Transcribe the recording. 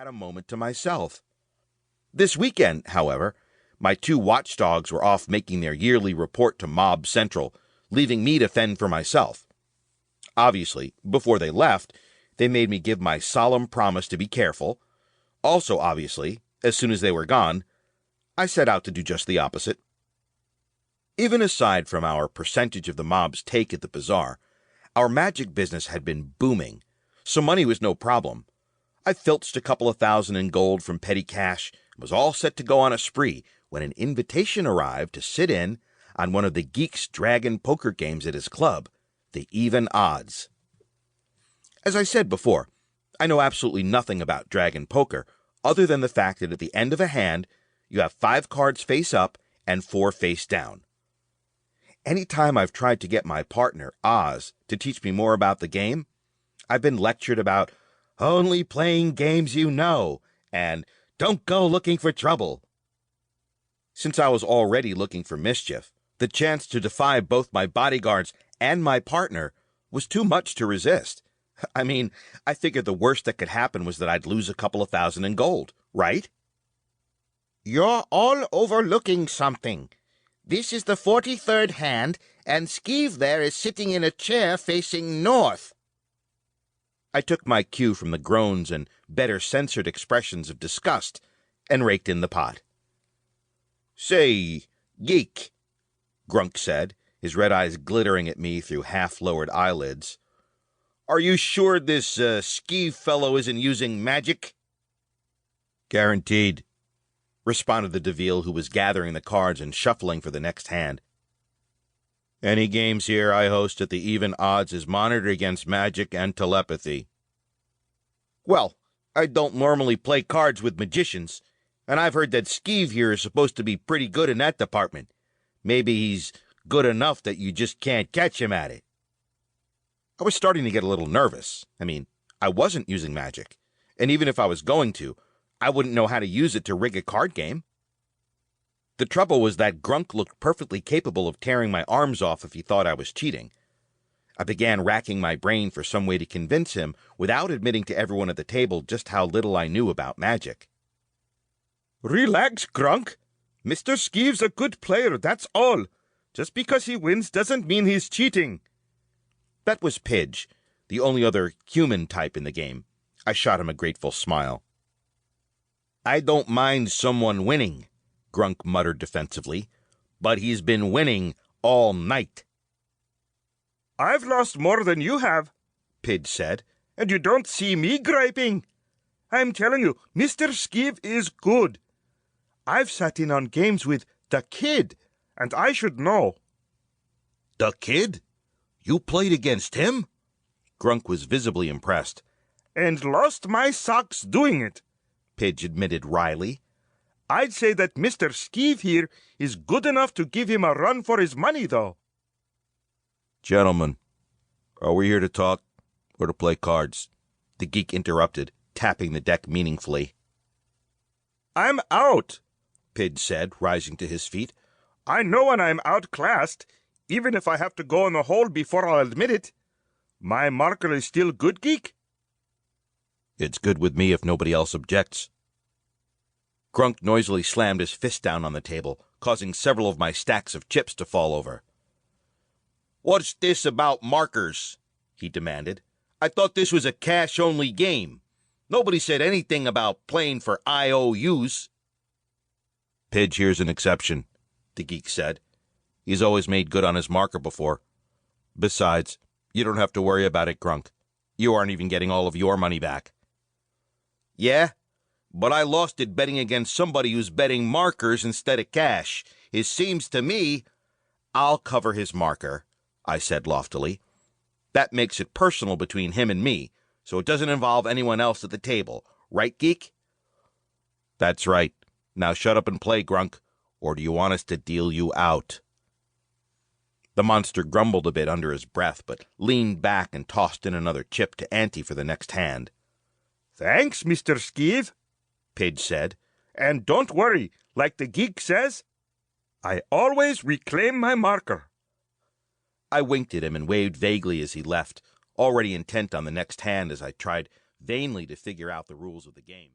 had a moment to myself. This weekend, however, my two watchdogs were off making their yearly report to Mob Central, leaving me to fend for myself. Obviously, before they left, they made me give my solemn promise to be careful. Also, obviously, as soon as they were gone, I set out to do just the opposite. Even aside from our percentage of the mob's take at the bazaar, our magic business had been booming, so money was no problem. I filched a couple of thousand in gold from petty cash and was all set to go on a spree when an invitation arrived to sit in on one of the geeks' dragon poker games at his club, the Even Aahz. As I said before, I know absolutely nothing about dragon poker other than the fact that at the end of a hand, you have 5 cards face up and 4 face down. Any time I've tried to get my partner, Aahz, to teach me more about the game, I've been lectured about only playing games you know and don't go looking for trouble. Since I was already looking for mischief, the chance to defy both my bodyguards and my partner was too much to resist. I mean, I figured the worst that could happen was that I'd lose a couple of thousand in gold, right? You're all overlooking something. This is the 43rd hand, and Skeeve there is sitting in a chair facing north. I took my cue from the groans and better censored expressions of disgust and raked in the pot. "Say, geek," Grunk said, his red eyes glittering at me through half-lowered eyelids. "Are you sure this Skeeve fellow isn't using magic?" "Guaranteed," responded the Deville who was gathering the cards and shuffling for the next hand. "Any games here I host at the Even Aahz is monitored against magic and telepathy." "Well, I don't normally play cards with magicians, and I've heard that Skeeve here is supposed to be pretty good in that department. Maybe he's good enough that you just can't catch him at it." I was starting to get a little nervous. I mean, I wasn't using magic, and even if I was going to, I wouldn't know how to use it to rig a card game. The trouble was that Grunk looked perfectly capable of tearing my arms off if he thought I was cheating. I began racking my brain for some way to convince him without admitting to everyone at the table just how little I knew about magic. "Relax, Grunk. Mr. Skeeve's a good player, that's all. Just because he wins doesn't mean he's cheating." That was Pidge, the only other human type in the game. I shot him a grateful smile. "I don't mind someone winning," Grunk muttered defensively, "but he's been winning all night." "I've lost more than you have," Pidge said, "and you don't see me griping. I'm telling you, Mr. Skeeve is good. I've sat in on games with the kid, and I should know." "The kid? You played against him?" Grunk was visibly impressed. "And lost my socks doing it," Pidge admitted wryly. "I'd say that Mr. Skeeve here is good enough to give him a run for his money, though." "Gentlemen, are we here to talk or to play cards?" the geek interrupted, tapping the deck meaningfully. "I'm out," Pidge said, rising to his feet. "I know when I'm outclassed, even if I have to go in the hole before I'll admit it. My marker is still good, geek?" "It's good with me if nobody else objects." Grunk noisily slammed his fist down on the table, causing several of my stacks of chips to fall over. "What's this about markers?" he demanded. "I thought this was a cash-only game. Nobody said anything about playing for IOUs." "Pidge here's an exception," the geek said. "He's always made good on his marker before. Besides, you don't have to worry about it, Grunk. You aren't even getting all of your money back." "Yeah, but I lost it betting against somebody who's betting markers instead of cash. It seems to me—" "I'll cover his marker," I said loftily. "That makes it personal between him and me, so it doesn't involve anyone else at the table. Right, geek?" "That's right. Now shut up and play, Grunk, or do you want us to deal you out?" The monster grumbled a bit under his breath, but leaned back and tossed in another chip to ante for the next hand. "Thanks, Mr. Skeeve," Pidge said. "And don't worry, like the geek says, I always reclaim my marker." I winked at him and waved vaguely as he left, already intent on the next hand as I tried vainly to figure out the rules of the game.